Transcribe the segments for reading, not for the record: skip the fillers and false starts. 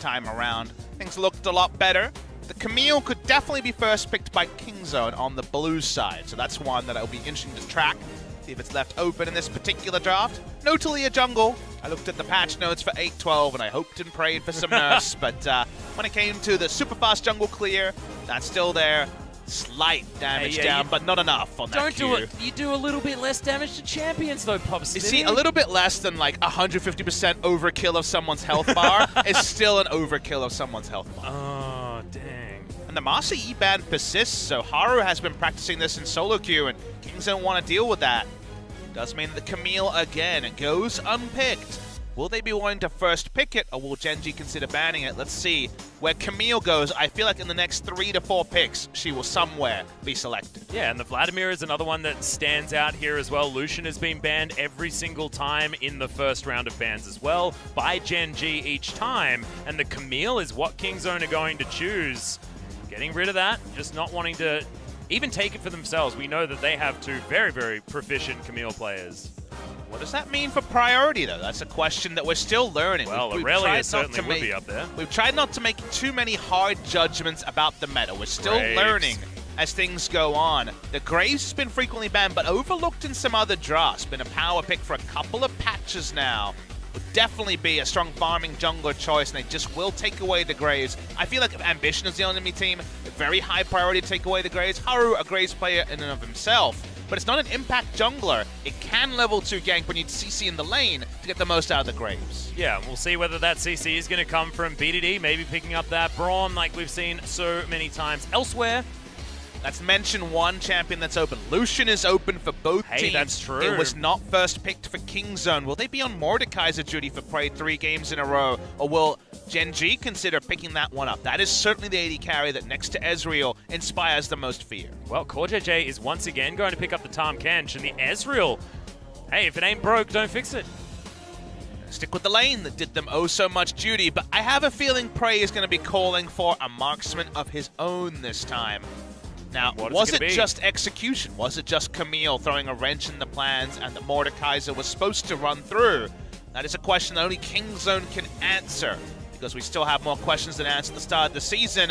time around. Things looked a lot better. The Camille could definitely be first picked by Kingzone on the blue side, so that's one that it'll be interesting to track, see if it's left open in this particular draft. No Taliyah jungle. I looked at the patch notes for 8.12 and I hoped and prayed for some nerfs, but when it came to the super fast jungle clear, that's still there. Slight damage down, but not enough on that Q. Don't do it. You do a little bit less damage to champions, though, Pops. You see, a little bit less than like 150% overkill of someone's health bar is still an overkill of someone's health bar. Oh, dang. And the Master E-ban persists, so Haru has been practicing this in solo queue, and Kings don't want to deal with that. Does mean the Camille again goes unpicked. Will they be wanting to first pick it, or will Gen G consider banning it? Let's see. Where Camille goes, I feel like in the next 3 to 4 picks, she will somewhere be selected. Yeah, and the Vladimir is another one that stands out here as well. Lucian has been banned every single time in the first round of bans as well, by Gen G each time. And the Camille is what Kingzone are going to choose. Getting rid of that, just not wanting to even take it for themselves. We know that they have two very, very proficient Camille players. What does that mean for priority, though? That's a question that we're still learning. Well, Aurelia certainly would be up there. We've tried not to make too many hard judgments about the meta. We're still learning as things go on. The Graves has been frequently banned, but overlooked in some other drafts. Been a power pick for a couple of patches now. Would definitely be a strong farming jungler choice, and they just will take away the Graves. I feel like if Ambition is the enemy team, a very high priority to take away the Graves. Haru, a Graves player in and of himself, but it's not an impact jungler. It can level 2 gank, but you need CC in the lane to get the most out of the Graves. Yeah, we'll see whether that CC is going to come from BDD, maybe picking up that Braum like we've seen so many times elsewhere. Let's mention one champion that's open. Lucian is open for both teams. Hey, that's true. It was not first picked for Kingzone. Will they be on Mordekaiser duty for Prey 3 games in a row? Or will Gen G consider picking that one up? That is certainly the AD carry that, next to Ezreal, inspires the most fear. Well, CoreJJ is once again going to pick up the Tahm Kench, and the Ezreal, hey, if it ain't broke, don't fix it. Stick with the lane that did them oh so much duty, but I have a feeling Prey is going to be calling for a marksman of his own this time. Now, was it just execution? Was it just Camille throwing a wrench in the plans and the Mordekaiser was supposed to run through? That is a question that only Kingzone can answer, because we still have more questions than answers at the start of the season.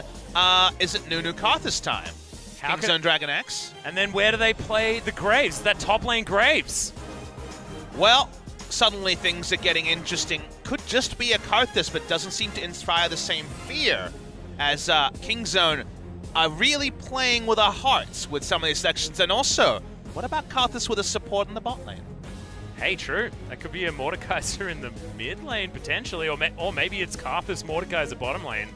Is it Nunu Karthus time? Kingzone DragonX? And then where do they play the Graves? That top lane Graves? Well, suddenly things are getting interesting. Could just be a Karthus, but doesn't seem to inspire the same fear as Kingzone are really playing with our hearts with some of these sections. And also, what about Karthus with a support in the bot lane? Hey, true. That could be a Mordekaiser in the mid lane, potentially. Or maybe it's Karthus Mordekaiser bottom lane.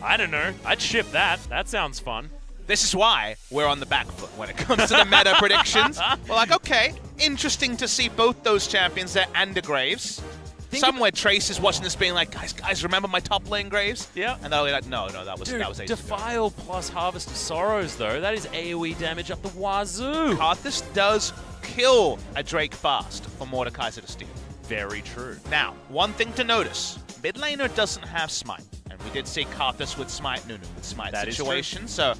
I don't know. I'd ship that. That sounds fun. This is why we're on the back foot when it comes to the meta predictions. We're like, okay, interesting to see both those champions there and the Graves. Somewhere Trace is watching this being like, guys, remember my top lane Graves? Yeah. And they'll be like, no, that was ages Defile ago. plus Harvest of Sorrows, though. That is AoE damage up the wazoo. Karthus does kill a Drake fast for Mordekaiser to steal. Very true. Now, one thing to notice, mid laner doesn't have Smite. And we did see Karthus with Smite, Nunu with Smite that situation. So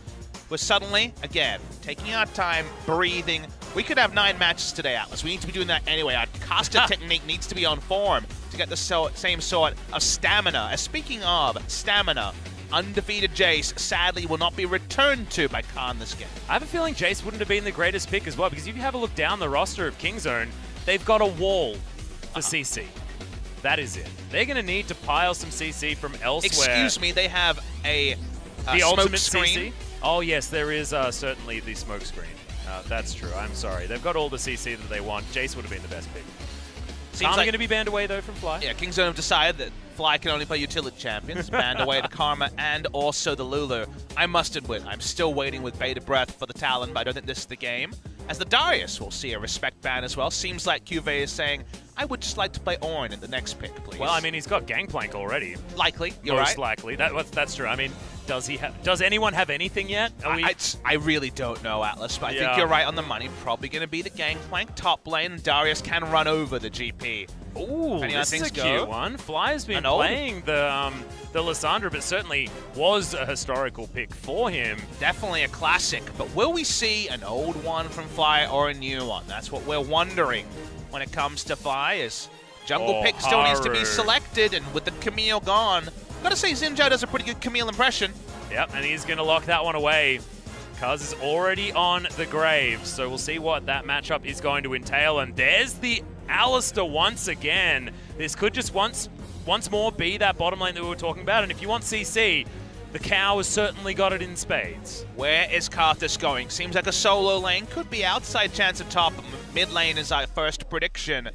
we're suddenly, again, taking our time, breathing. We could have 9 matches today, Atlas. We need to be doing that anyway. Our caster technique needs to be on form to get the same sort of stamina. Speaking of stamina, undefeated Jace sadly will not be returned to by Khan this game. I have a feeling Jace wouldn't have been the greatest pick as well, because if you have a look down the roster of Kingzone, they've got a wall for CC. That is it. They're going to need to pile some CC from elsewhere. Excuse me, they have a the smoke ultimate screen. CC? Oh yes, there is certainly the smoke screen. That's true. I'm sorry. They've got all the CC that they want. Jace would have been the best pick. Seems like going to be banned away, though, from Fly. Yeah, Kingzone have decided that Fly can only play utility champions. Banned away to Karma and also the Lulu. I must admit, I'm still waiting with bated breath for the Talon, but I don't think this is the game. As the Darius will see a respect ban as well. Seems like QV is saying, I would just like to play Ornn in the next pick, please. Well, I mean, he's got Gangplank already. Likely, you're right. Most likely. That's true. I mean, does anyone have anything yet? I really don't know, Atlas, but I think you're right on the money. Probably going to be the Gangplank top lane, and Darius can run over the GP. Ooh, this is a cute one. Fly has been playing the Lissandra, but certainly was a historical pick for him. Definitely a classic, but will we see an old one from Fly or a new one? That's what we're wondering when it comes to Fly, is jungle pick still needs to be selected, and with the Camille gone, Gotta say, Xin Zhao does a pretty good Camille impression. Yep, and he's going to lock that one away. Kaz is already on the Graves, so we'll see what that matchup is going to entail. And there's the Alistair once again. This could just once more be that bottom lane that we were talking about. And if you want CC, the cow has certainly got it in spades. Where is Karthus going? Seems like a solo lane. Could be outside chance of top. Mid lane is our first prediction.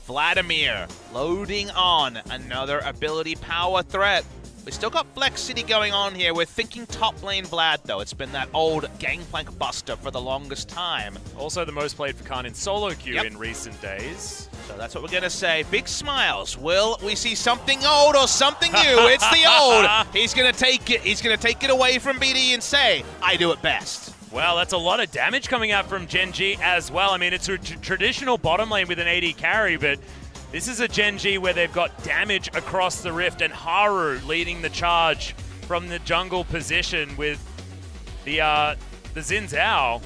Vladimir loading on. Another ability power threat. We still got Flex City going on here. We're thinking top lane Vlad, though. It's been that old Gangplank buster for the longest time. Also the most played for Khan in solo queue in recent days. So that's what we're going to say. Big smiles. Will we see something old or something new? It's the old. He's going to take it. He's going to take it away from BD and say, I do it best. Well, that's a lot of damage coming out from Gen G as well. I mean, it's a traditional bottom lane with an AD carry, but this is a Gen G where they've got damage across the rift, and Haru leading the charge from the jungle position with the Xin Zhao.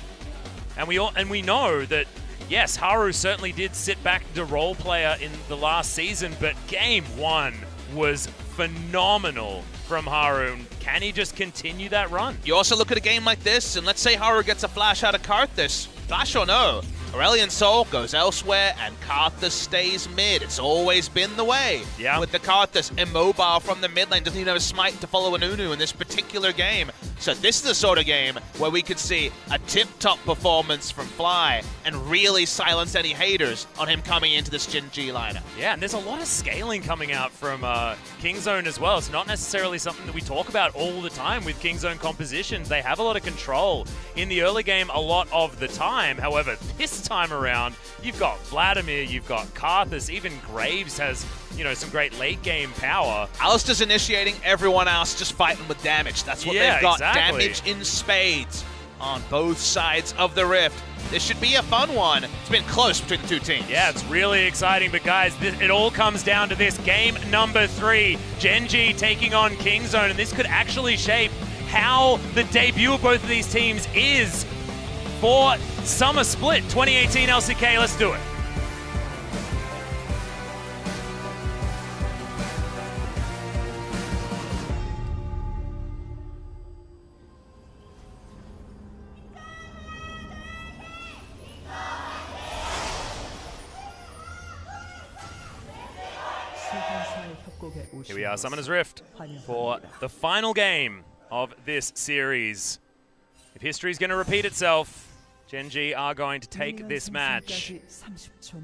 And we know that, yes, Haru certainly did sit back the role player in the last season, but game one was phenomenal from Haru. Can he just continue that run? You also look at a game like this, and let's say Haru gets a flash out of Karthus. Flash or no, Aurelion Sol goes elsewhere, and Karthus stays mid. It's always been the way. Yeah. With the Karthus immobile from the mid lane, doesn't even have a smite to follow a Nunu in this particular game. So this is the sort of game where we could see a tip-top performance from Fly and really silence any haters on him coming into this Gen G lineup. Yeah, and there's a lot of scaling coming out from Kingzone as well. It's not necessarily something that we talk about all the time with Kingzone compositions. They have a lot of control in the early game a lot of the time. However, this time around, you've got Vladimir, you've got Karthus, even Graves has, you know, some great late game power. Alistair's initiating, everyone else just fighting with damage. That's what they've got. Exactly. Damage in spades on both sides of the rift. This should be a fun one. It's been close between the two teams. Yeah, it's really exciting, but guys, it all comes down to this. Game number 3, Gen G taking on Kingzone, and this could actually shape how the debut of both of these teams is for Summer Split 2018 LCK. Let's do it. Here we are, Summoner's Rift, for the final game of this series. If history's going to repeat itself, Gen G are going to take this match.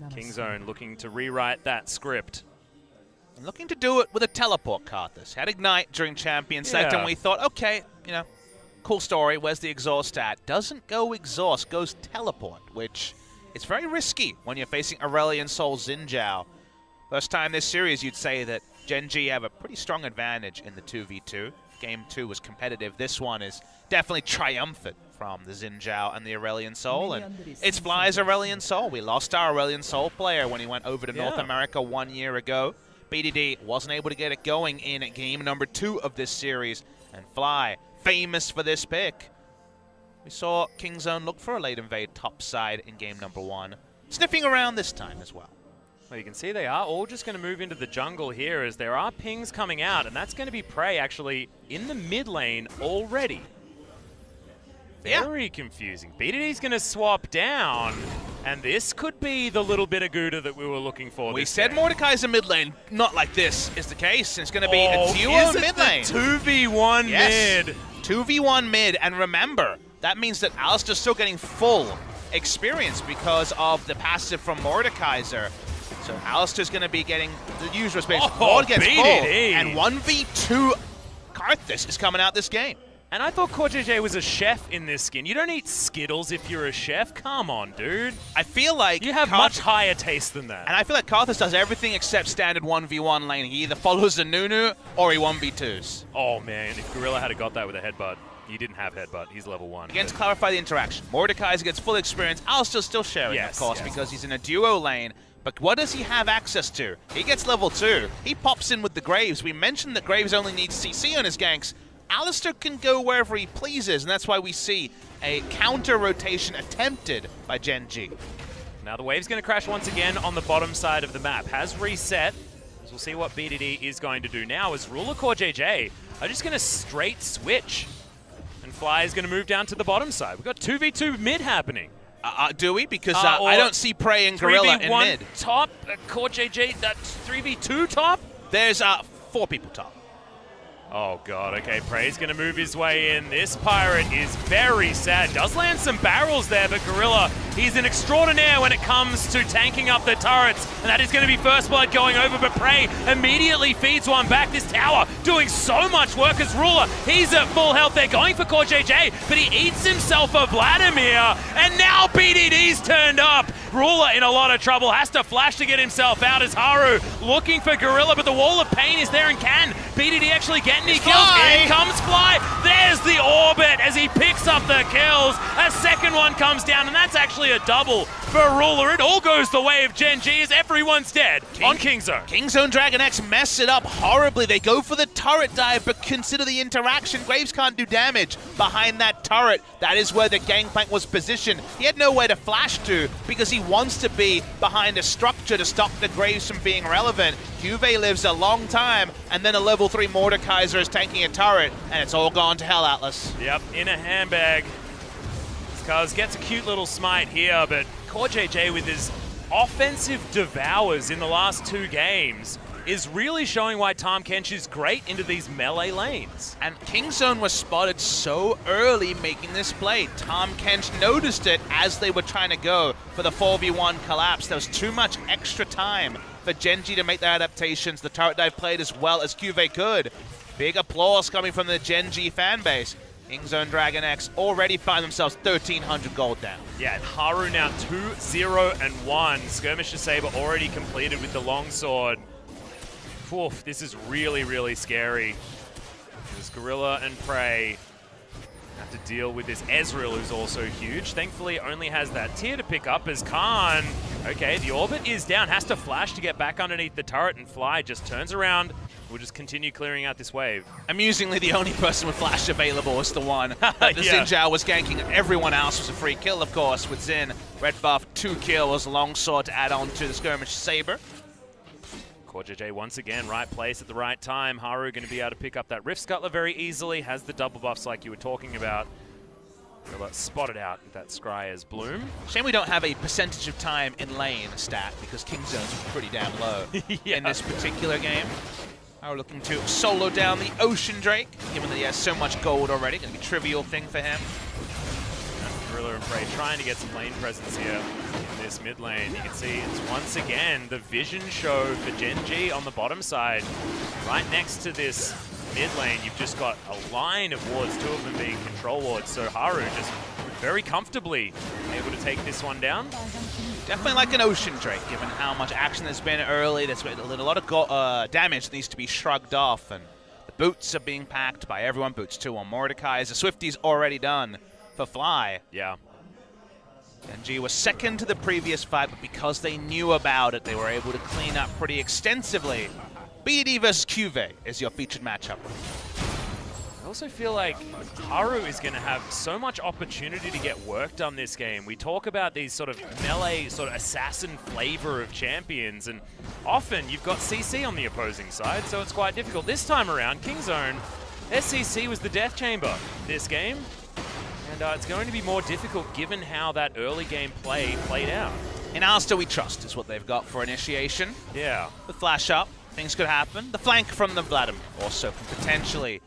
Kingzone looking to rewrite that script. And looking to do it with a teleport, Karthus. Had Ignite during Champion Select, and we thought, okay, you know, cool story, where's the exhaust at? Doesn't go exhaust, goes teleport, which it's very risky when you're facing Aurelion Sol Xin Zhao. First time this series, you'd say that Gen G have a pretty strong advantage in the 2v2. Game 2 was competitive. This one is definitely triumphant from the Xin Zhao and the Aurelion Sol. And it's Fly's Aurelion Sol. We lost our Aurelion Sol player when he went over to North America 1 year ago. BDD wasn't able to get it going in game number 2 of this series. And Fly, famous for this pick. We saw Kingzone look for a late invade top side in game number 1. Sniffing around this time as well. Well, you can see they are all just going to move into the jungle here as there are pings coming out, and that's going to be Prey actually in the mid lane already. Very confusing. BDD's going to swap down, and this could be the little bit of Gouda that we were looking for. We said Mordekai's a mid lane. Not like this is the case. It's going to be a duo mid lane. 2v1 mid. 2v1 mid, and remember, that means that Alistair's still getting full experience because of the passive from Mordekaiser. So Alistair's going to be getting the usual space. Ward gets full, and 1v2 Karthus is coming out this game. And I thought KoJJ was a chef in this skin. You don't eat Skittles if you're a chef. Come on, dude. I feel like you have much higher taste than that. And I feel like Karthus does everything except standard 1v1 lane. He either follows a Nunu or he 1v2s. Oh man, if Gorilla had got that with a headbutt, he didn't have headbutt. He's level 1. Again, to clarify the interaction, Mordekaiser gets full experience. Alistair's still sharing, of course, because he's in a duo lane. But what does he have access to? He gets level 2. He pops in with the Graves. We mentioned that Graves only needs CC on his ganks. Alistair can go wherever he pleases, and that's why we see a counter rotation attempted by Gen G. Now the wave's going to crash once again on the bottom side of the map. Has reset. we'll see what BDD is going to do now as Ruler Core JJ are just going to straight switch. And Fly is going to move down to the bottom side. We've got 2v2 mid happening. Do we? Because I don't see Prey and Gorilla in mid. Top, Core JJ, that's 3v2 top? There's 4 people top. Oh god, okay, Prey's gonna move his way in. This Pirate is very sad. Does land some barrels there, but Gorilla, he's an extraordinaire when it comes to tanking up the turrets. And that is gonna be First Blood going over, but Prey immediately feeds one back. This tower doing so much work as Ruler. He's at full health. They're going for Core JJ, but he eats himself a Vladimir. And now BDD's turned up. Ruler in a lot of trouble, has to flash to get himself out as Haru looking for Gorilla, but the Wall of Pain is there and can BDD actually get any kills? In comes Fly. There's the Orbit as he picks up the kills. A second one comes down, and that's actually a double for Ruler. It all goes the way of Gen G as everyone's dead on Kingzone. Kingzone DragonX mess it up horribly. They go for the turret dive, but consider the interaction. Graves can't do damage behind that turret. That is where the Gangplank was positioned. He had nowhere to flash to because he wants to be behind a structure to stop the Graves from being relevant. Juve lives a long time, and then a level 3 Mordekaiser is tanking a turret, and it's all gone to hell, Atlas. Yep, in a handbag. Skuz gets a cute little smite here, but Core JJ with his offensive devours in the last 2 games is really showing why Tahm Kench is great into these melee lanes. And Kingzone was spotted so early making this play. Tahm Kench noticed it as they were trying to go for the 4v1 collapse. There was too much extra time for Gen G to make their adaptations. The turret dive played as well as Juve could. Big applause coming from the Gen G fan base. Kingzone DragonX already find themselves 1,300 gold down. Yeah, and Haru now 2-0-1. Skirmisher Saber already completed with the longsword. Oof, this is really, really scary. There's Gorilla and Prey have to deal with this Ezreal, who's also huge. Thankfully, only has that tier to pick up as Khan. Okay, the Orbit is down, has to flash to get back underneath the turret, and Fly just turns around. We'll just continue clearing out this wave. Amusingly, the only person with flash available was the one that the Xin Zhao was ganking. Everyone else was a free kill, of course, with Xin. Red buff, 2 kills, longsword to add on to the Skirmish Saber. Core JJ once again, right place at the right time. Haru going to be able to pick up that Rift Scuttler very easily. Has the double buffs like you were talking about. Spotted out with that Scryer's Bloom. Shame we don't have a percentage of time in lane stat because Kingzone's pretty damn low in this particular game. Haru looking to solo down the Ocean Drake, given that he has so much gold already. Going to be a trivial thing for him. Gorilla and Prey trying to get some lane presence here in this mid lane. You can see it's once again the vision show for Gen G on the bottom side. Right next to this mid lane, you've just got a line of wards, 2 of them being control wards. So Haru just very comfortably able to take this one down. Definitely like an Ocean Drake, given how much action there's been early. There's been a lot of damage that needs to be shrugged off, and the boots are being packed by everyone. Boots 2 on Mordecai. The Swifty's already done for Fly. Yeah. Gen G was second to the previous fight, but because they knew about it, they were able to clean up pretty extensively. BD versus Juve is your featured matchup. I also feel like Haru is going to have so much opportunity to get work done this game. We talk about these sort of melee, sort of assassin flavor of champions, and often you've got CC on the opposing side, so it's quite difficult. This time around, Kingzone, SCC was the death chamber this game. And it's going to be more difficult given how that early game play played out. In Alistair we trust is what they've got for initiation. Yeah. The flash up, things could happen. The flank from the Vladimir also can potentially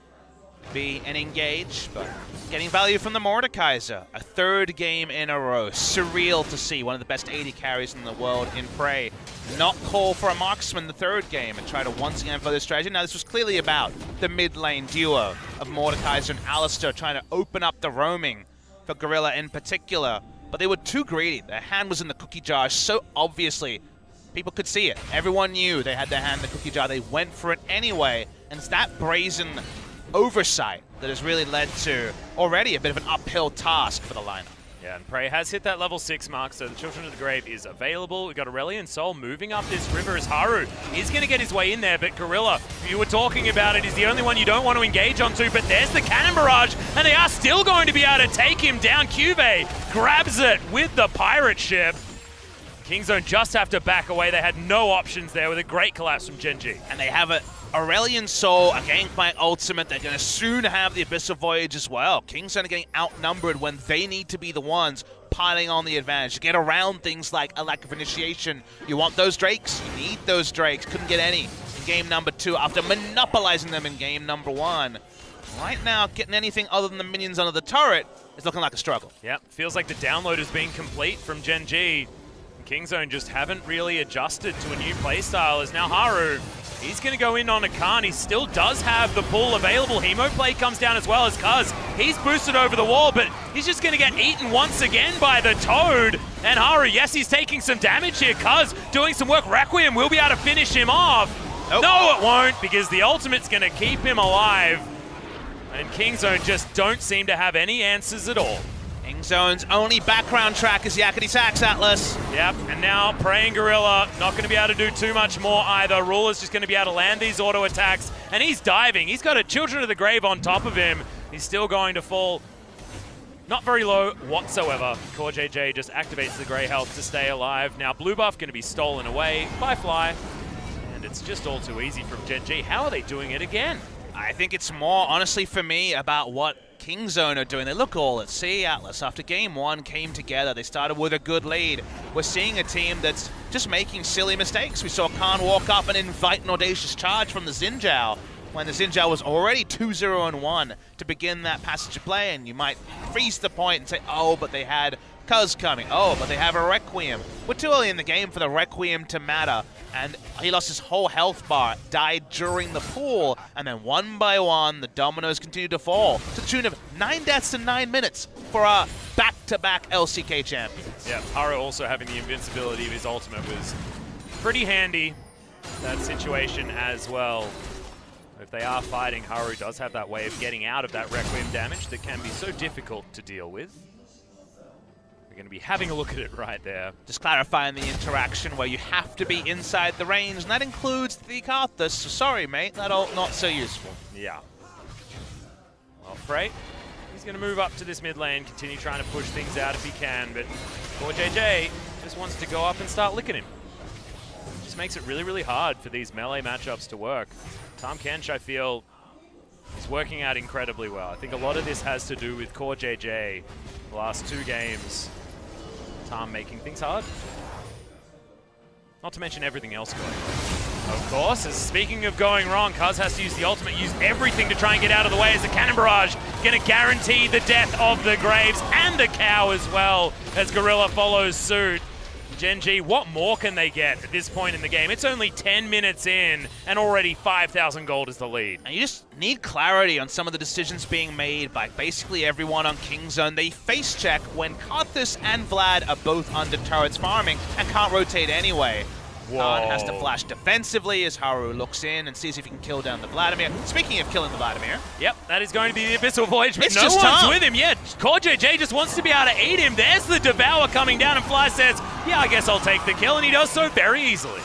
be an engage, but getting value from the Mordekaiser. A 3rd game in a row. Surreal to see one of the best 80 carries in the world in Prey not call for a marksman the 3rd game and try to once again follow this strategy. Now this was clearly about the mid lane duo of Mordekaiser and Alistair trying to open up the roaming for Gorilla in particular, but they were too greedy. Their hand was in the cookie jar so obviously. People could see it. Everyone knew they had their hand in the cookie jar. They went for it anyway, and it's that brazen oversight that has really led to already a bit of an uphill task for the lineup. Yeah, and Prey has hit that level 6 mark, so the Children of the Grave is available. We've got Aurelion Sol moving up this river as Haru is going to get his way in there, but Gorilla, you were talking about it, is the only one you don't want to engage onto, but there's the Cannon Barrage, and they are still going to be able to take him down. Juve grabs it with the pirate ship. Kingzone just have to back away. They had no options there with a great collapse from Gen G. And they have a Aurelion Soul, a Gangplank Ultimate. They're going to soon have the Abyssal Voyage as well. Kingzone are getting outnumbered when they need to be the ones piling on the advantage to get around things like a lack of initiation. You want those Drakes? You need those Drakes. Couldn't get any in game number 2 after monopolizing them in game number 1. Right now, getting anything other than the minions under the turret is looking like a struggle. Yep, feels like the download has been complete from Gen G. Kingzone just haven't really adjusted to a new playstyle as now Haru, he's going to go in on a Khan. He still does have the pull available. Hemoplay comes down as well as Cuz. He's boosted over the wall, but he's just going to get eaten once again by the Toad. And Haru, yes, he's taking some damage here. Cuz doing some work. Requiem will be able to finish him off. Nope. No, it won't, because the ultimate's going to keep him alive. And Kingzone just don't seem to have any answers at all. Kingzone's only background track is Yakety Sax, Atlas. Yep, and now Praying Gorilla not going to be able to do too much more either. Ruler's just going to be able to land these auto attacks, and he's diving. He's got a Children of the Grave on top of him. He's still going to fall not very low whatsoever. Core JJ just activates the Grey Health to stay alive. Now blue buff going to be stolen away by Fly, and it's just all too easy from Gen G. How are they doing it again? I think it's more, honestly, for me, about what Kingzone are doing. They look all at sea, Atlas. After game 1 came together, they started with a good lead. We're seeing a team that's just making silly mistakes. We saw Khan walk up and invite an audacious charge from the Xin Zhao when the Xin Zhao was already 2-0-1 to begin that passage of play, and you might freeze the point and say, oh, but they had Cuz coming. Oh, but they have a Requiem. We're too early in the game for the Requiem to matter. And he lost his whole health bar, died during the pool, and then one by one, the dominoes continued to fall to the tune of 9 deaths in 9 minutes for our back-to-back LCK champions. Yeah, Haru also having the invincibility of his ultimate was pretty handy, that situation as well. If they are fighting, Haru does have that way of getting out of that Requiem damage that can be so difficult to deal with. Going to be having a look at it right there. Just clarifying the interaction where you have to be inside the range, and that includes the Karthus. So sorry, mate, that all not so useful. Yeah. Well, Frey, he's going to move up to this mid lane, continue trying to push things out if he can, but Core JJ just wants to go up and start licking him. Just makes it really, really hard for these melee matchups to work. Tahm Kench, I feel, is working out incredibly well. I think a lot of this has to do with Core JJ the last 2 games. Tahm making things hard. Not to mention everything else going wrong. Of course, as speaking of going wrong, Cuz has to use the ultimate, use everything to try and get out of the way as the Cannon Barrage going to guarantee the death of the Graves and the Cow as well as Gorilla follows suit. Gen G, what more can they get at this point in the game? It's only 10 minutes in, and already 5,000 gold is the lead. And you just need clarity on some of the decisions being made by basically everyone on Kingzone. They face check when Karthus and Vlad are both under turrets farming and can't rotate anyway. Khan has to flash defensively as Haru looks in and sees if he can kill down the Vladimir. Speaking of killing the Vladimir. Yep, that is going to be the Abyssal Voyage, but it's no just one's Tahm with him yet. Core JJ just wants to be able to eat him. There's the Devour coming down, and Fly says, yeah, I guess I'll take the kill, and he does so very easily.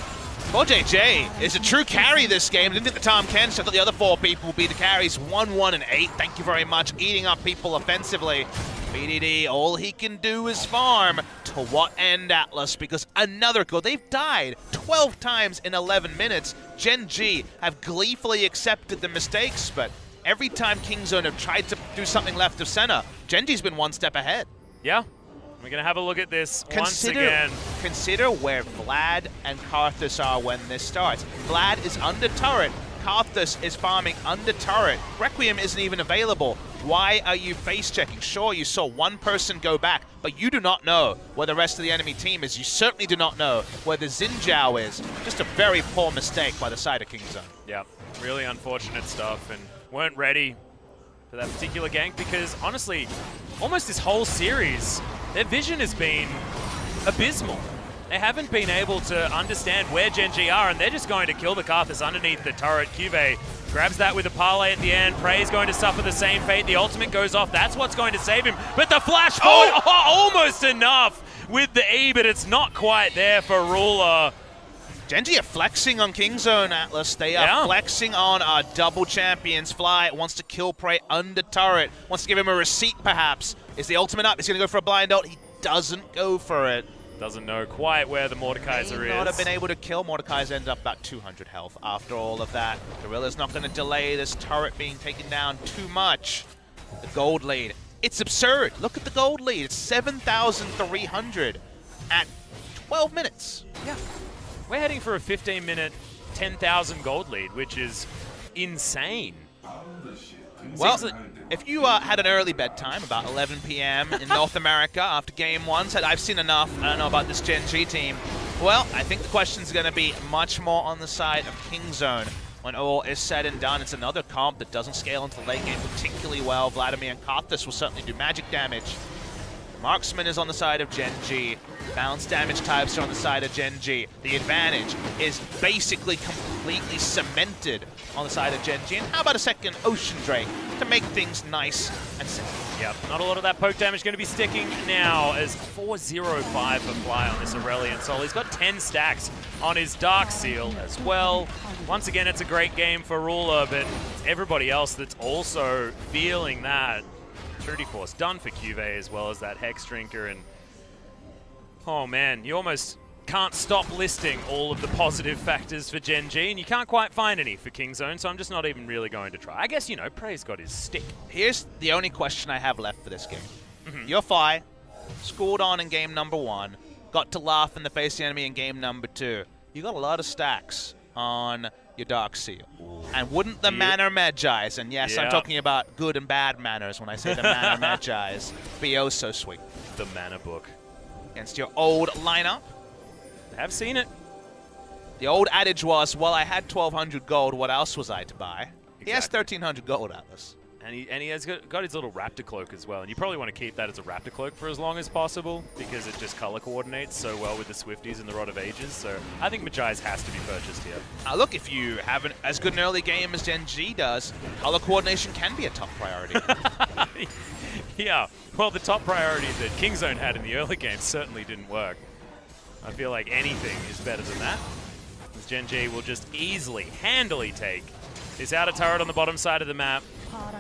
Core JJ is a true carry this game. I didn't think the Tahm Kench, I thought the other 4 people would be the carries. 1, 1, and 8. Thank you very much. Eating up people offensively. BDD, all he can do is farm. To what end, Atlas? Because another goal. They've died 12 times in 11 minutes. Gen G have gleefully accepted the mistakes, but every time Kingzone have tried to do something left of center, Gen G's been 1 step ahead. Yeah. We're going to have a look at this once again. Consider where Vlad and Karthus are when this starts. Vlad is under turret. Karthus is farming under turret. Requiem isn't even available. Why are you face checking? Sure, you saw 1 person go back, but you do not know where the rest of the enemy team is. You certainly do not know where the Xin Zhao is. Just a very poor mistake by the side of Kingzone. Yeah, really unfortunate stuff, and weren't ready for that particular gank because, honestly, almost this whole series, their vision has been abysmal. They haven't been able to understand where Gen G are, and they're just going to kill the Karthus underneath the turret. Cuvée grabs that with a parlay at the end. Prey's going to suffer the same fate. The ultimate goes off. That's what's going to save him. But the flash forward, almost enough with the E, but it's not quite there for Ruler. Gen G are flexing on Kingzone, Atlas. They are flexing on our double champions. Fly wants to kill Prey under turret. Wants to give him a receipt, perhaps. Is the ultimate up? He's going to go for a blind ult. He doesn't go for it. Doesn't know quite where the Mordekaiser May is. not have been able to kill. Mordekaiser ended up about 200 health after all of that. Gorilla's not going to delay this turret being taken down too much. The gold lead. It's absurd. Look at the gold lead. It's 7,300 at 12 minutes. Yeah. We're heading for a 15-minute, 10,000 gold lead, which is insane. Well, if you had an early bedtime, about 11 p.m. in North America after Game 1, said, I've seen enough, I don't know about this Gen G team, well, I think the question's going to be much more on the side of Kingzone. When all is said and done, it's another comp that doesn't scale into the late game particularly well. Vladimir and Karthus will certainly do magic damage. Marksman is on the side of Gen G. Balance damage types are on the side of Gen G. The advantage is basically completely cemented on the side of Gen G. And how about a second Ocean Drake to make things nice and simple? Yep, not a lot of that poke damage going to be sticking now as 405 for Fly on this Aurelion Soul. He's got 10 stacks on his Dark Seal as well. Once again, it's a great game for Ruler, but it's everybody else that's also feeling that. Trinity Force done for QV as well as that Hex Drinker, and oh man, you almost can't stop listing all of the positive factors for Gen G, and you can't quite find any for Kingzone, so I'm just not even really going to try. I guess, you know, Prey's got his stick. Here's the only question I have left for this game. Your Fly scored on in game number 1, got to laugh in the face of the enemy in game number 2. You got a lot of stacks on your Dark Seal. And wouldn't the Manor Magi's, and yes, I'm talking about good and bad manners when I say the Manor Magi's, be oh so sweet. The Mana Book. Against your old lineup. I have seen it. The old adage was, well, I had 1,200 gold, what else was I to buy? Exactly. He has 1,300 gold, Atlas. And he has got his little Raptor Cloak as well, and you probably want to keep that as a Raptor Cloak for as long as possible, because it just color coordinates so well with the Swifties and the Rod of Ages, so I think Magi's has to be purchased here. Look, if you have as good an early game as Gen G does, color coordination can be a top priority. Yeah, well, the top priority that Kingzone had in the early game certainly didn't work. I feel like anything is better than that. As Gen G will just easily, handily take this outer turret on the bottom side of the map.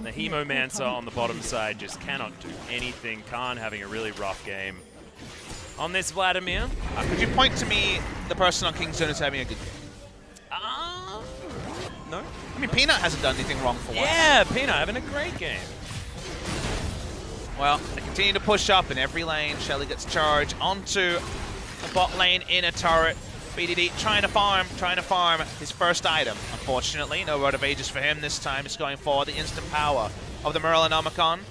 The Hemomancer on the bottom side just cannot do anything. Khan having a really rough game on this Vladimir. Could you point to me the person on Kingzone who's having a good game? No. I mean, Peanut hasn't done anything wrong for once. Yeah, Peanut having a great game. Well, they continue to push up in every lane. Shelly gets charged onto the bot lane in a turret. BDD trying to farm his first item. Unfortunately, no Rod of Ages for him this time. He's going for the instant power of the Merlinomicon.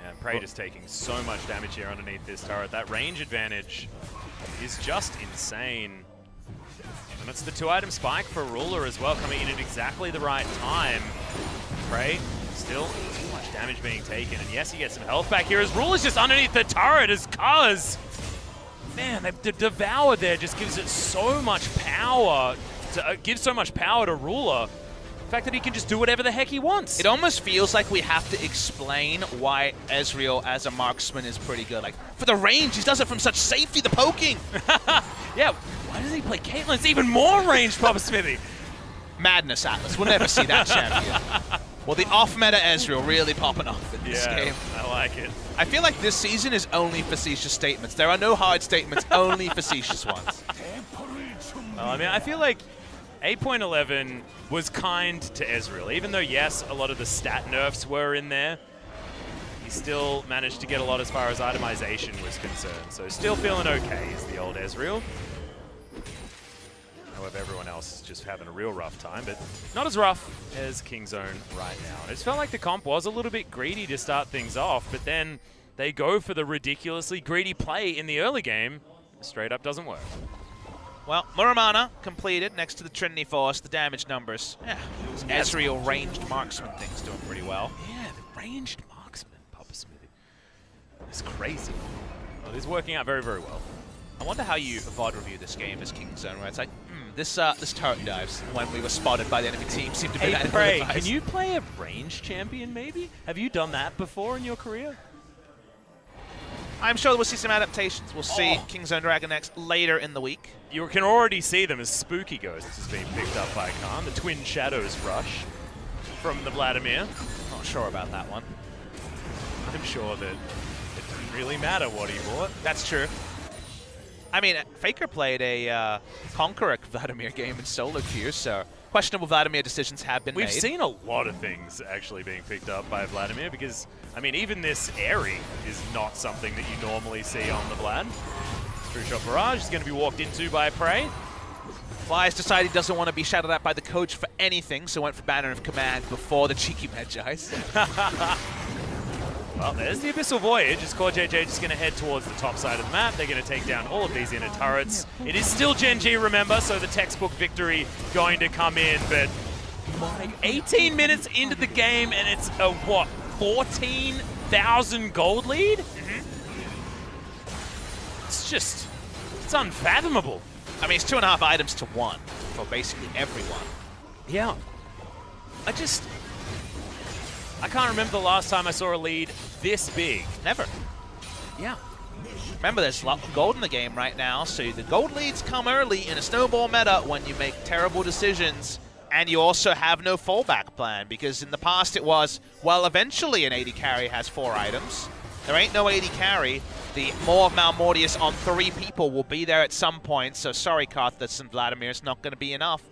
Yeah, Prey just taking so much damage here underneath this turret. That range advantage is just insane. And it's the 2-item spike for Ruler as well, coming in at exactly the right time. Prey still too much damage being taken. And yes, he gets some health back here as Ruler's just underneath the turret as Cuz. Man, the Devour there just gives it so much power, gives so much power to Ruler. The fact that he can just do whatever the heck he wants. It almost feels like we have to explain why Ezreal as a marksman is pretty good. Like, for the range, he does it from such safety, the poking. Yeah, why does he play Caitlyn? It's even more ranged, Papa Smithy. Madness, Atlas. We'll never see that champion. Well, the off-meta Ezreal really popping off in this game. I like it. I feel like this season is only facetious statements. There are no hard statements, only facetious ones. I mean, I feel like 8.11 was kind to Ezreal. Even though, yes, a lot of the stat nerfs were in there, he still managed to get a lot as far as itemization was concerned. So still feeling okay is the old Ezreal. However, everyone else is just having a real rough time, but not as rough as Kingzone right now. It just felt like the comp was a little bit greedy to start things off, but then they go for the ridiculously greedy play in the early game. Straight up doesn't work. Well, Muramana completed next to the Trinity Force. The damage numbers. Yeah, Ezreal ranged marksman thing's doing pretty well. Yeah, the ranged marksman, Papa Smithy. It's crazy. Well, it is working out very, very well. I wonder how you VOD review this game as Kingzone, where it's like, this turret dives when we were spotted by the enemy team seemed to be that Prey, can you play a ranged champion maybe? Have you done that before in your career? I'm sure we'll see some adaptations. We'll see Kingzone DragonX later in the week. You can already see them as spooky ghosts as being picked up by Khan. The Twin Shadows rush from the Vladimir. Not sure about that one. I'm sure that it didn't really matter what he bought. That's true. I mean, Faker played a Conqueror Vladimir game in solo queue, so questionable Vladimir decisions have been made. We've seen a lot of things actually being picked up by Vladimir because, I mean, even this Airy is not something that you normally see on the Vlad. True Shot Barrage is going to be walked into by Prey. Flyers decided he doesn't want to be shouted at by the coach for anything, so went for Banner of Command before the cheeky Magi's. Well, there's the Abyssal Voyage. Is Core JJ just going to head towards the top side of the map? They're going to take down all of these inner turrets. It is still Gen G, remember, so the textbook victory going to come in, but 18 minutes into the game, and it's a, what, 14,000 gold lead? It's just, it's unfathomable. I mean, it's 2.5 items to 1 for basically everyone. Yeah. I can't remember the last time I saw a lead this big. Never. Yeah. Remember, there's a lot of gold in the game right now, so the gold leads come early in a snowball meta when you make terrible decisions, and you also have no fallback plan, because in the past it was, well, eventually an 80 carry has 4 items. There ain't no 80 carry. The Maw of Malmortius on 3 people will be there at some point, so sorry, Karthus and Vladimir, it's not going to be enough.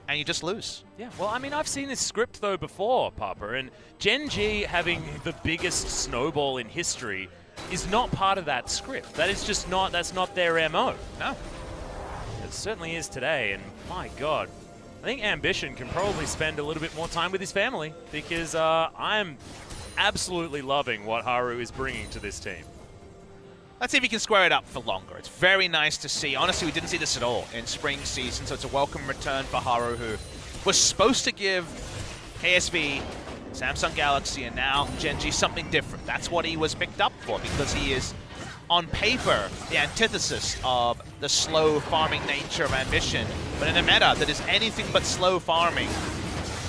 And you just lose. Yeah, well, I mean, I've seen this script, though, before, Papa, and Gen G having the biggest snowball in history is not part of that script. That is just not, that's not their MO. No. It certainly is today, and my God. I think Ambition can probably spend a little bit more time with his family, because I'm absolutely loving what Haru is bringing to this team. Let's see if he can square it up for longer. It's very nice to see. Honestly, we didn't see this at all in spring season, so it's a welcome return for Haru, who was supposed to give KSV, Samsung Galaxy, and now Gen G something different. That's what he was picked up for, because he is, on paper, the antithesis of the slow farming nature of Ambition. But in a meta that is anything but slow farming,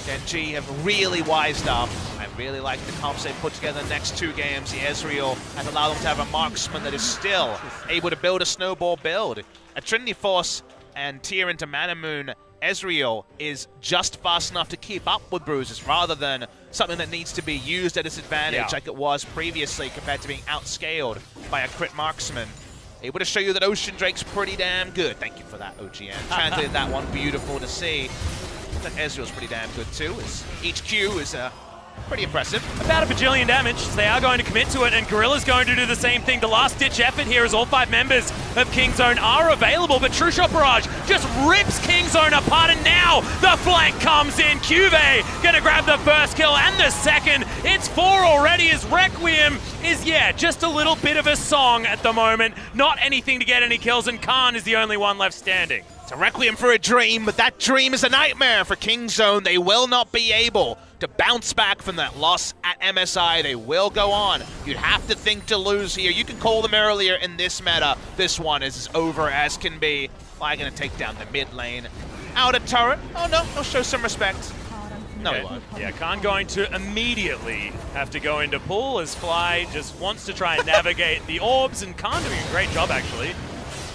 Gen G have really wised up. I really like the comps they put together the next 2 games. The Ezreal has allowed them to have a marksman that is still able to build a snowball build. A Trinity Force and tier into Mana Moon, Ezreal is just fast enough to keep up with bruises rather than something that needs to be used at its advantage like it was previously compared to being outscaled by a crit marksman. Able to show you that Ocean Drake's pretty damn good. Thank you for that, OGN. Translated that one, beautiful to see. That Ezreal's pretty damn good too. Each Q is pretty impressive. About a bajillion damage, so they are going to commit to it, and Gorilla's going to do the same thing. The last-ditch effort here is all 5 members of Kingzone are available, but True Shot Barrage just rips Kingzone apart, and now the flank comes in. Cuvee gonna grab the first kill and the second. It's 4 already as Requiem is, just a little bit of a song at the moment. Not anything to get any kills, and Khan is the only one left standing. It's a requiem for a dream, but that dream is a nightmare for Kingzone. They will not be able to bounce back from that loss at MSI. They will go on. You'd have to think to lose here. You can call them earlier in this meta. This one is as over as can be. Fly gonna take down the mid lane. Out of turret. Oh no, he'll show some respect. No, he won't. Yeah, Khan going to immediately have to go into pull as Fly just wants to try and navigate the orbs, and Khan doing a great job actually.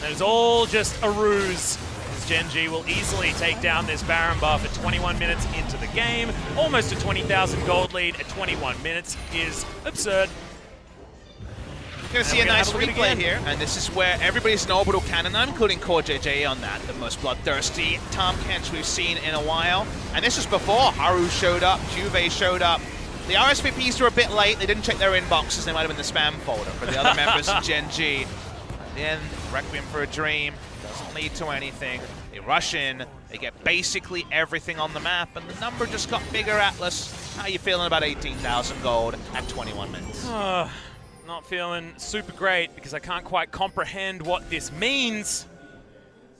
That is all just a ruse. Gen G will easily take down this Baron buff at 21 minutes into the game. Almost a 20,000 gold lead at 21 minutes is absurd. You're going to see a nice replay here, and this is where everybody's an orbital cannon, including Core JJ on that, the most bloodthirsty Tom Kench we've seen in a while. And this was before Haru showed up, Juve showed up. The RSVPs were a bit late. They didn't check their inboxes. They might have been the spam folder for the other members of Gen G. At the end, Requiem for a Dream. Doesn't lead to anything. They rush in, they get basically everything on the map, and the number just got bigger. Atlas, how you feeling about 18,000 gold at 21 minutes? Not feeling super great because I can't quite comprehend what this means.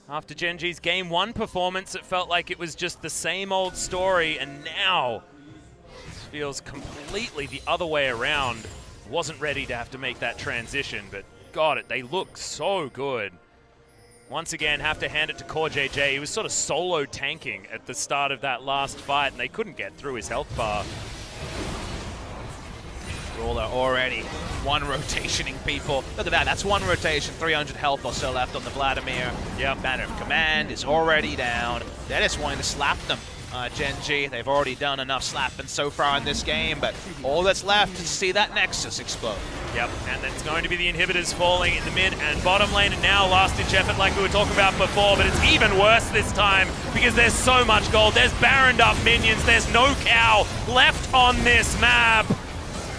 After Gen G's Game 1 performance, it felt like it was just the same old story, and now it feels completely the other way around. Wasn't ready to have to make that transition, but God, they look so good. Once again, have to hand it to Core JJ. He was sort of solo tanking at the start of that last fight, and they couldn't get through his health bar. Brawler already one rotationing people. Look at that, that's one rotation, 300 health or so left on the Vladimir. Banner of Command is already down. They're just wanting to slap them Gen G. They've already done enough slapping so far in this game, but all that's left is to see that Nexus explode. Yep, and it's going to be the inhibitors falling in the mid and bottom lane, and now last-ditch effort like we were talking about before, but it's even worse this time because there's so much gold. There's Baroned up minions. There's no cow left on this map.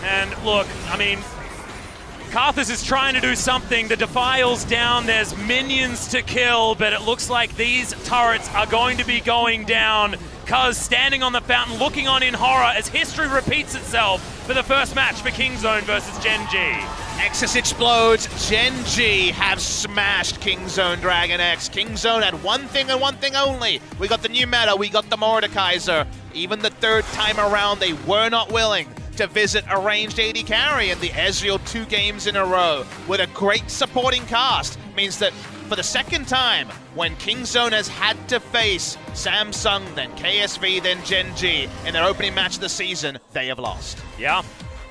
And look, I mean, Karthus is trying to do something. The Defile's down. There's minions to kill, but it looks like these turrets are going to be going down. Cuz standing on the fountain, looking on in horror as history repeats itself for the first match for Kingzone versus Gen G. Nexus explodes. Gen G have smashed Kingzone DragonX. Kingzone had one thing and one thing only. We got the new meta. We got the Mordekaiser. Even the third time around, they were not willing to visit a ranged AD carry in the Ezreal 2 games in a row with a great supporting cast. Means that for the second time, when Kingzone has had to face Samsung, then KSV, then Gen G in their opening match of the season, they have lost. Yeah.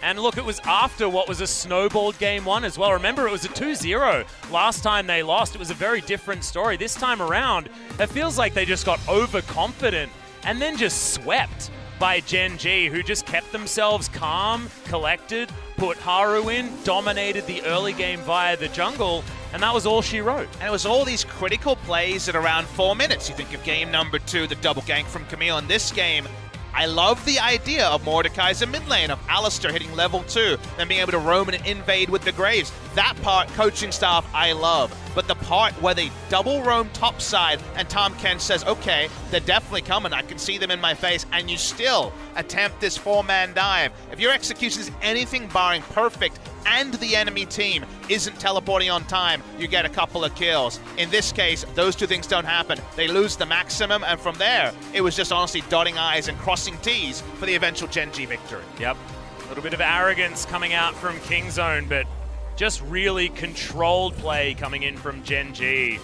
And look, it was after what was a snowballed game one as well. Remember, it was a 2-0. Last time they lost, it was a very different story. This time around, it feels like they just got overconfident and then just swept by Gen G, who just kept themselves calm, collected, put Haru in, dominated the early game via the jungle, and that was all she wrote. And it was all these critical plays at around 4 minutes. You think of game number 2, the double gank from Camille. In this game, I love the idea of Mordekaiser mid lane, of Alistair hitting level 2, then being able to roam and invade with the Graves. That part, coaching staff, I love. But the part where they double roam topside and Tom Kench says, okay, they're definitely coming, I can see them in my face, and you still attempt this 4-man dive. If your execution is anything barring perfect and the enemy team isn't teleporting on time, you get a couple of kills. In this case, those two things don't happen. They lose the maximum, and from there, it was just honestly dotting I's and crossing T's for the eventual Gen G victory. Yep, a little bit of arrogance coming out from Kingzone, but just really controlled play coming in from Gen G.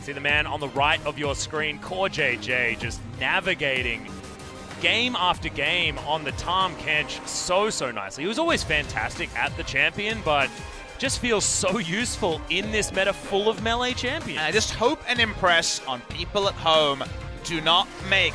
See the man on the right of your screen, Core JJ, just navigating game after game on the Tom Kench so nicely. He was always fantastic at the champion, but just feels so useful in this meta full of melee champions. And I just hope and impress on people at home, do not make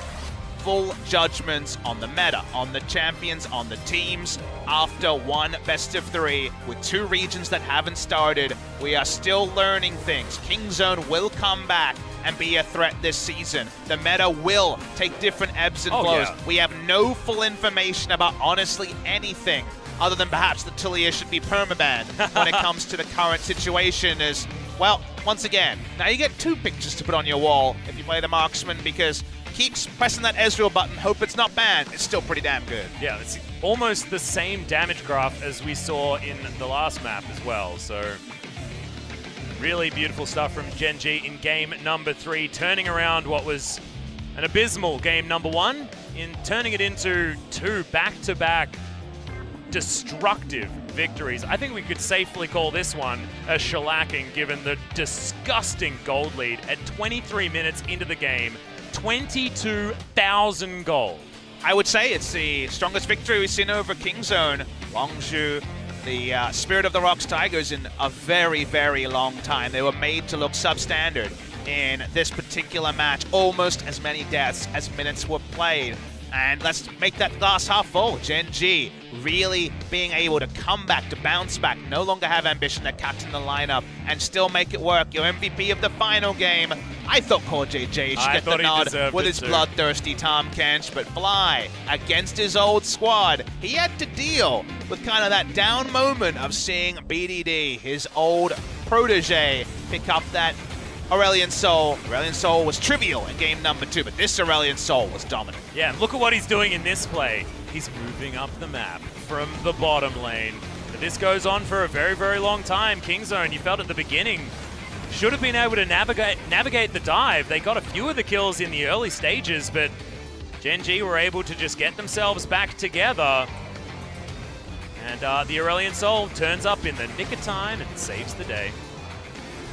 full judgments on the meta, on the champions, on the teams. After one best of 3 with 2 regions that haven't started, we are still learning things. Kingzone will come back and be a threat this season. The meta will take different ebbs and flows. Yeah. We have no full information about honestly anything other than perhaps that Talia should be permabanned when it comes to the current situation. Is, well, once again, now you get 2 pictures to put on your wall if you play the marksman, because keeps pressing that Ezreal button, hope it's not banned. It's still pretty damn good. Yeah, it's almost the same damage graph as we saw in the last map as well, so really beautiful stuff from Gen G in game number 3, turning around what was an abysmal game number 1, in turning it into 2 back-to-back destructive victories. I think we could safely call this one a shellacking, given the disgusting gold lead at 23 minutes into the game. 22,000 gold. I would say it's the strongest victory we've seen over Kingzone. Longzhu, the Spirit of the Rocks Tigers, in a very long time. They were made to look substandard in this particular match. Almost as many deaths as minutes were played. And let's make that glass half full. Gen G really being able to come back, to bounce back, no longer have ambition to captain the lineup, and still make it work. Your MVP of the final game, I thought Core JJ should get the nod with his bloodthirsty Tom Kench, but Fly, against his old squad, he had to deal with kind of that down moment of seeing BDD, his old protege, pick up that Aurelion Sol. Aurelion Sol was trivial in game number 2, but this Aurelion Sol was dominant. Yeah, look at what he's doing in this play. He's moving up the map from the bottom lane. But this goes on for a very long time. Kingzone, you felt at the beginning, should have been able to navigate the dive. They got a few of the kills in the early stages, but Gen G were able to just get themselves back together. And the Aurelion Sol turns up in the nick of time and saves the day.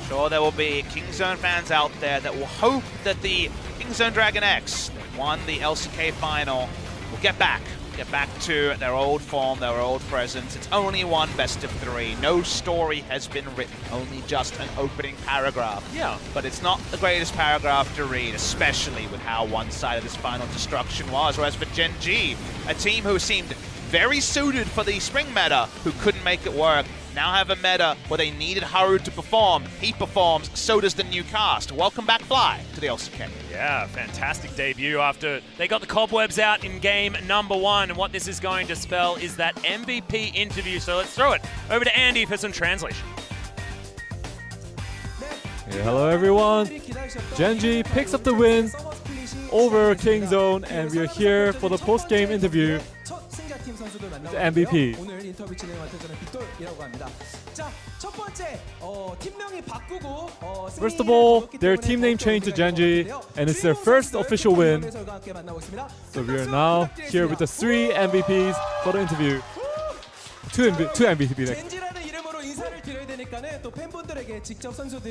Sure, there will be Kingzone fans out there that will hope that the Kingzone DragonX that won the LCK final will get back get back to their old form, their old presence. It's only one best of 3. No story has been written, only just an opening paragraph. Yeah. But it's not the greatest paragraph to read, especially with how one-sided this final destruction was. Whereas for Gen G, a team who seemed very suited for the spring meta, who couldn't make it work, now have a meta where they needed Haru to perform. He performs, so does the new cast. Welcome back, Fly, to the LCK. Yeah, fantastic debut after they got the cobwebs out in game number 1. And what this is going to spell is that MVP interview. So let's throw it over to Andy for some translation. Yeah, hello everyone. Gen G picks up the win over Kingzone, and we are here for the post-game interview. The MVP. First of all, their team name changed to Gen G, and it's their first official win. So we are now here with the 3 MVPs for the interview. Two MVPs.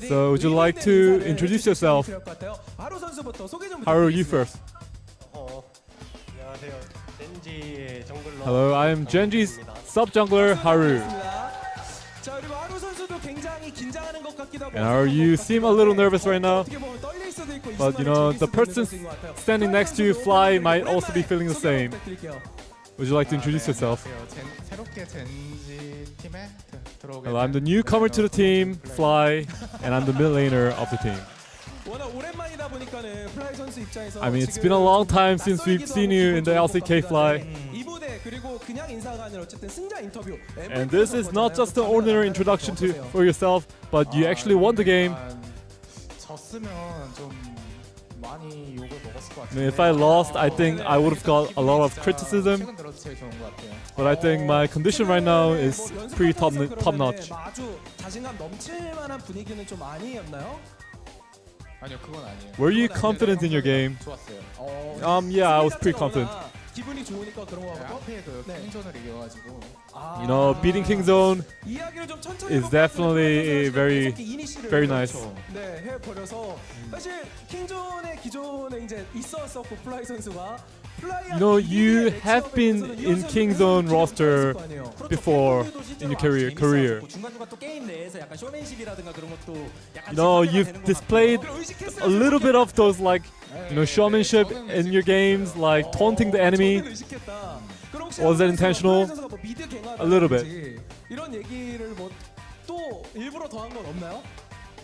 So would you like to introduce yourself? Haru, you first. Hello, I am Gen G's sub-jungler, Haru. And Haru, you seem a little nervous right now. But you know, the person standing next to you, Fly, might also be feeling the same. Would you like to introduce yourself? Hello, I'm the newcomer to the team, Fly, and I'm the mid laner of the team. I mean, it's been a long time since we've seen you in the LCK, Fly. And this is not just an ordinary introduction for yourself, but you actually won the game. I mean, if I lost, I think I would have got a lot of criticism. But I think my condition right now is pretty top-notch. Were you confident in your game? Yeah, I was pretty confident. You know, beating Kingzone is definitely very, very nice. You know, you have been in Kingzone roster before in your career. You know, you've displayed a little bit of those, like, you know, showmanship in your games, like taunting the enemy. Was that intentional? A little bit.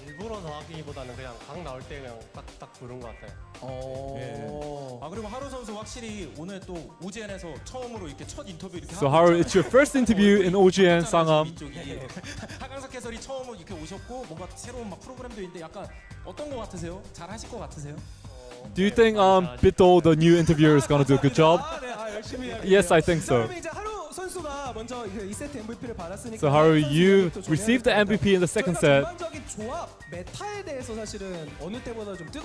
일부러 더하기보다는 그냥 각 나올 때 그냥 딱 부른 것 같아요. 아 그리고 하루 선수 확실히 오늘 또 OGN에서 처음으로 이렇게 첫 인터뷰 이렇게. So Haru, it's your first interview in OGN Sangam. 하강석 해설이 처음으로 이렇게 오셨고 뭔가 새로운 막 프로그램도 있는데 약간 어떤 것 같으세요? 잘 하실 것 같으세요? Do you think Bito, the new interviewer, is gonna do a good job? Yes, I think so. So Haru, you received the MVP in the second set.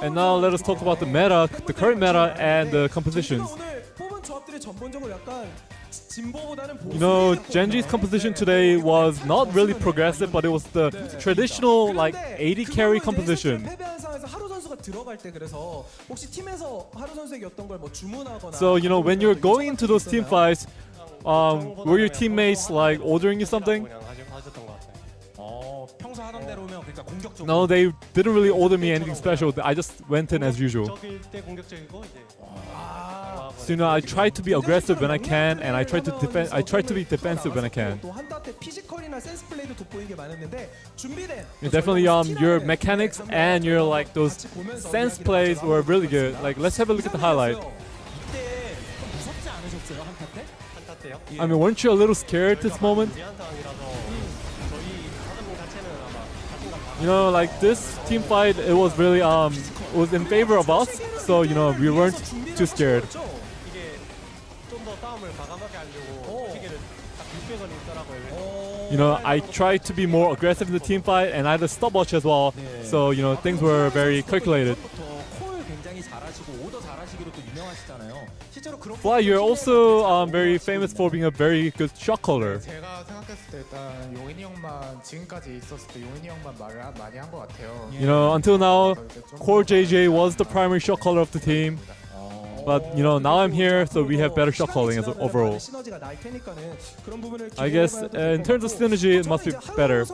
And now let us talk about the meta, the current meta and the compositions. You know, Gen G's composition today was not really progressive, but it was the traditional like 80 carry composition. So you know, when you're going into those team fights, were your teammates like ordering you something? No, they didn't really order me anything special. I just went in as usual. So you know, I try to be aggressive when I can, and I try to defend. I try to be defensive when I can. Definitely, your mechanics and your like those sense plays were really good. Like, let's have a look at the highlight. I mean, weren't you a little scared this moment? You know, like this team fight, it was really was in favor of us. So you know, we weren't too scared. You know, I tried to be more aggressive in the team fight, and I had a stopwatch as well. So you know, things were very calculated. Fly, you're also very famous for being a very good shot caller. You know, until now, Core JJ was the primary shot caller of the team. But you know, now I'm here, so we have better shot calling as overall. I guess in terms of synergy, it must be better.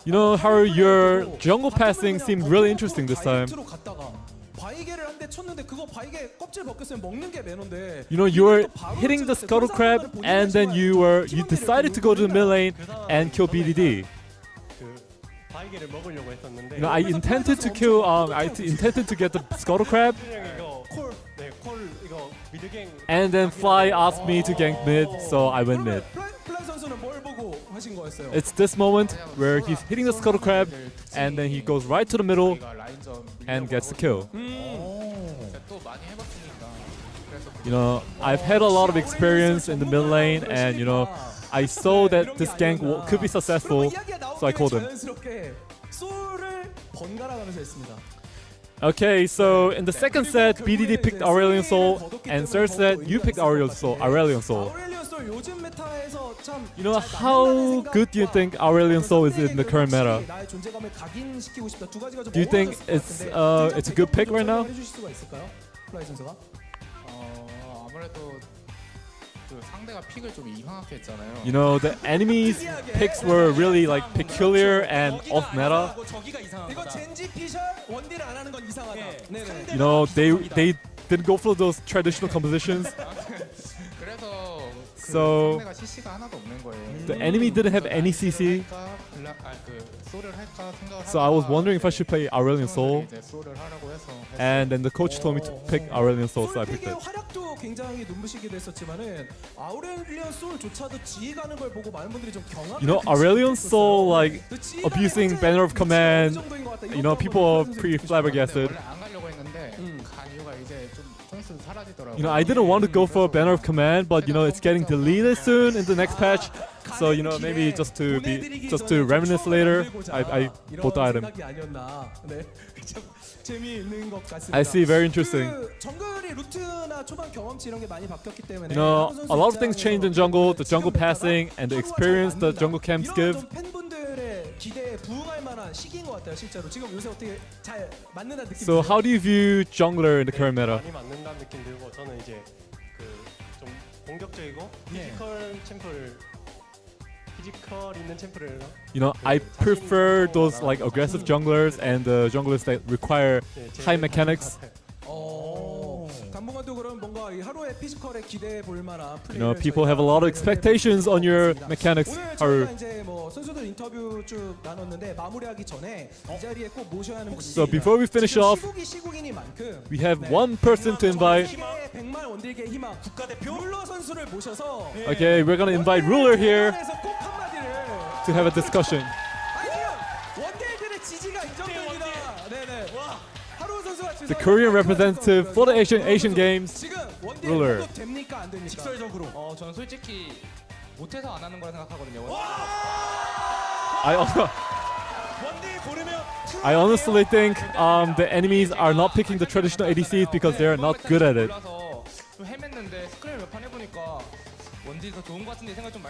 You know how your jungle passing seemed really interesting this time. You know, you were hitting the scuttle crab, and then you decided to go to the mid lane and kill BDD. You know, I intended to kill. I intended to get the scuttle crab, and then Fly asked me to gank mid, so I went mid. It's this moment where he's hitting the scuttle crab, and then he goes right to the middle and gets the kill. You know, I've had a lot of experience in the mid lane, and you know, I saw that this gank could be successful, so I called him. Okay, so in the second set, BDD picked Aurelion Sol, and third set, you picked Aurelion Sol. You know, how good do you think Aurelion Sol is in the current meta? Do you think it's a good pick right now? You know, the enemies' picks were really like peculiar and off meta. You know, they didn't go for those traditional compositions. So the enemy didn't have any CC. So I was wondering if I should play Aurelion Sol. And then the coach told me to pick Aurelion Sol, so I picked it. You know, Aurelion Sol, like, abusing Banner of Command, you know, people are pretty flabbergasted. You know, I didn't want to go for Banner of Command, but you know, it's getting deleted soon in the next patch. So you know, maybe just to reminisce later, I bought the item. I see, very interesting. You know, a lot of things changed in jungle, the jungle passing and the experience the jungle camps give. So how do you view jungler in the current meta? You know, I prefer those like aggressive junglers and the junglers that require high mechanics. You know, people have a lot of expectations on your mechanics. So before we finish off, we have one person to invite. Okay, we're gonna invite Ruler here to have a discussion. The Korean representative for the Asian Games, Ruler. 저는 솔직히 못해서 안 하는 거라 생각하거든요. I honestly think the enemies are not picking the traditional ADCs because they are not good at it.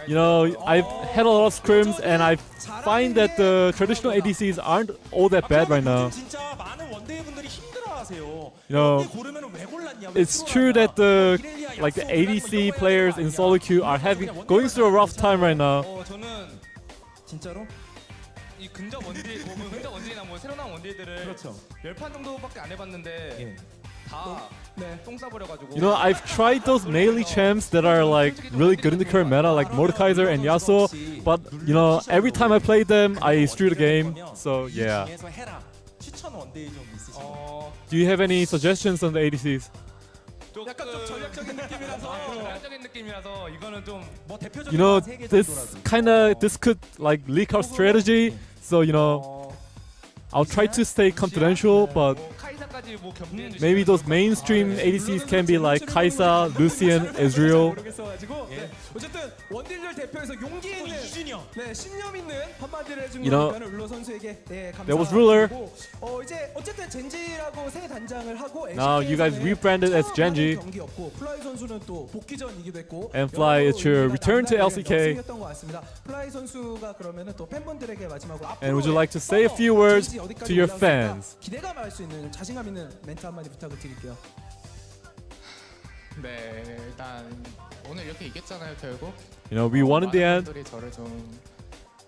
You know, I've had a lot of scrims and I find that the traditional ADCs aren't all that bad right now. You know, it's true that the ADC players in solo queue are going through a rough time right now. 이 근접 원딜이나 뭐 새로 나온 원딜들을 10판 정도밖에 안 해봤는데 다 똥 싸버려가지고. You know, I've tried those melee champs that are like really good in the current meta, like Mordekaiser and Yasuo, but you know, every time I play them, I strew the game. So yeah. Do you have any suggestions on the ADCs? You know, this could like leak our strategy. So you know, I'll try to stay confidential, but 끝까지 뭐 견디해 주시면서 Maybe those mainstream ADCs can be like Kai'Sa, Lucian, Ezreal. 모르겠어가지고 어쨌든 원딜들 대표에서 용기 있는 네, 신념 있는 한마디를 해준 You know, 거니까는 룰러 선수에게 네, there was ruler. 감사드리고 이제 어쨌든 젠지라고 새 단장을 하고 Now you guys rebranded as Genji. 경기였고 플라이 선수는 또 복귀전이기도 했고 And Fly, it's your return to LCK. 것 같습니다. 플라이 선수가 그러면은 또 팬분들에게 마지막으로 And would you like to say a few words to your fans? 기대감할 수 있는 자신감 있는 멘트 한마디 부탁을 드릴게요. 네, 일단 오늘 이렇게 이겼잖아요, 결국. You know, we won in the end. 많은 분들이 저를 좀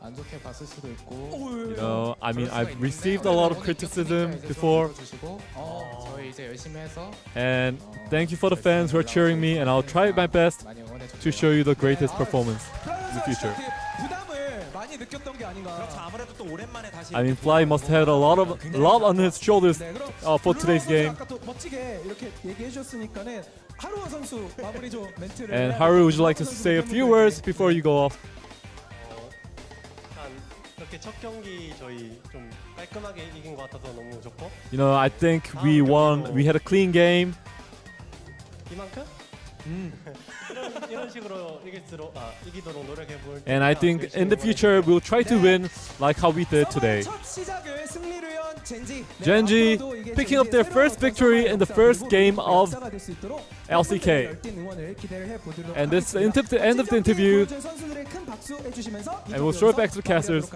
안 좋게 봤을 수도 있고. You know, I mean, I've received a lot of criticism before. 저희 이제 열심히 해서 And thank you for the fans who are cheering me, and I'll try my best 많이 응원해 주세요. to show you the greatest performance in the future. 부담을 많이 느꼈던 게 아닌가. 그렇죠. 아무래도 또 오랜만에 다시. I mean, Fly must have had a lot on his shoulders for today's game. 아까 또 멋지게 이렇게 얘기해 주셨으니까는 하루원 선수 마무리 좀 멘트를. And Haru, would you like to say a few words before you go off? 일단 이렇게 첫 경기 저희 좀 깔끔하게 이긴 것 같아서 너무 좋고 You know, I think we won. We had a clean game. 이만큼 이런 식으로 이기도록 노력해 볼. And I think in the future we'll try to win like how we did today. 첫 시작을 승리로 연 젠지. Genji picking up their first victory in the first game of LCK. And this is the end of the interview. And we'll throw it back to the casters.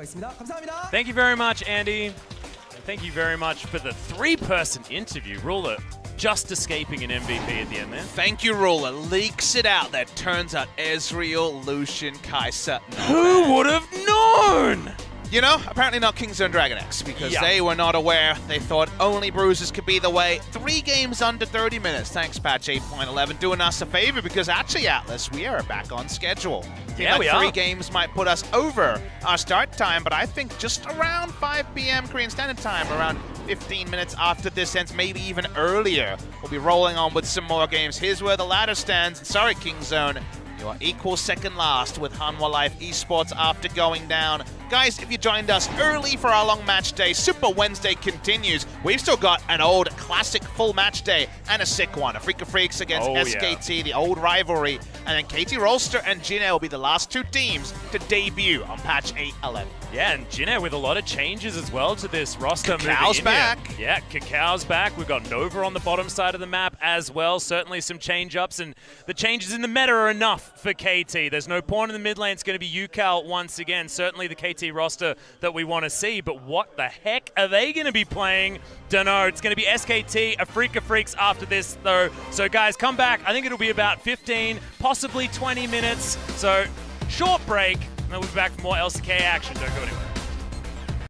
Thank you very much, Andy. And thank you very much for the three-person interview. Ruler just escaping an MVP at the end there. Thank you, Ruler. Leaks it out that turns out Ezreal, Lucian, Kai'Sa. Who would have known? You know, apparently not Kingzone DragonX, because Yeah. they were not aware. They thought only bruises could be the way. 3 games under 30 minutes. Thanks, patch 8.11, doing us a favor, because actually, Atlas, we are back on schedule. Yeah, we are. 3 games might put us over our start time, but I think just around 5 p.m. Korean Standard Time, around 15 minutes after this ends, maybe even earlier, we'll be rolling on with some more games. Here's where the ladder stands. Sorry, Kingzone. You are equal second last with Hanwha Life Esports after going down. Guys, if you joined us early for our long match day, Super Wednesday continues. We've still got an old classic full match day and a sick one. Afrika Freaks against SKT, the old rivalry. And then KT Rolster and Jinne will be the last 2 teams to debut on patch 8.11. Yeah, and Jinne with a lot of changes as well to this roster. Kakao's back. Yeah, Kakao's back. We've got Nova on the bottom side of the map as well. Certainly some change-ups, and the changes in the meta are enough for KT. There's no pawn in the mid lane. It's going to be UCal once again. Certainly the KT roster that we want to see, but what the heck are they going to be playing? Dunno. It's going to be SKT, Afrika Freaks after this, though. So, guys, come back. I think it'll be about 15, possibly 20 minutes. So, short break, and then we'll be back for more LCK action. Don't go anywhere.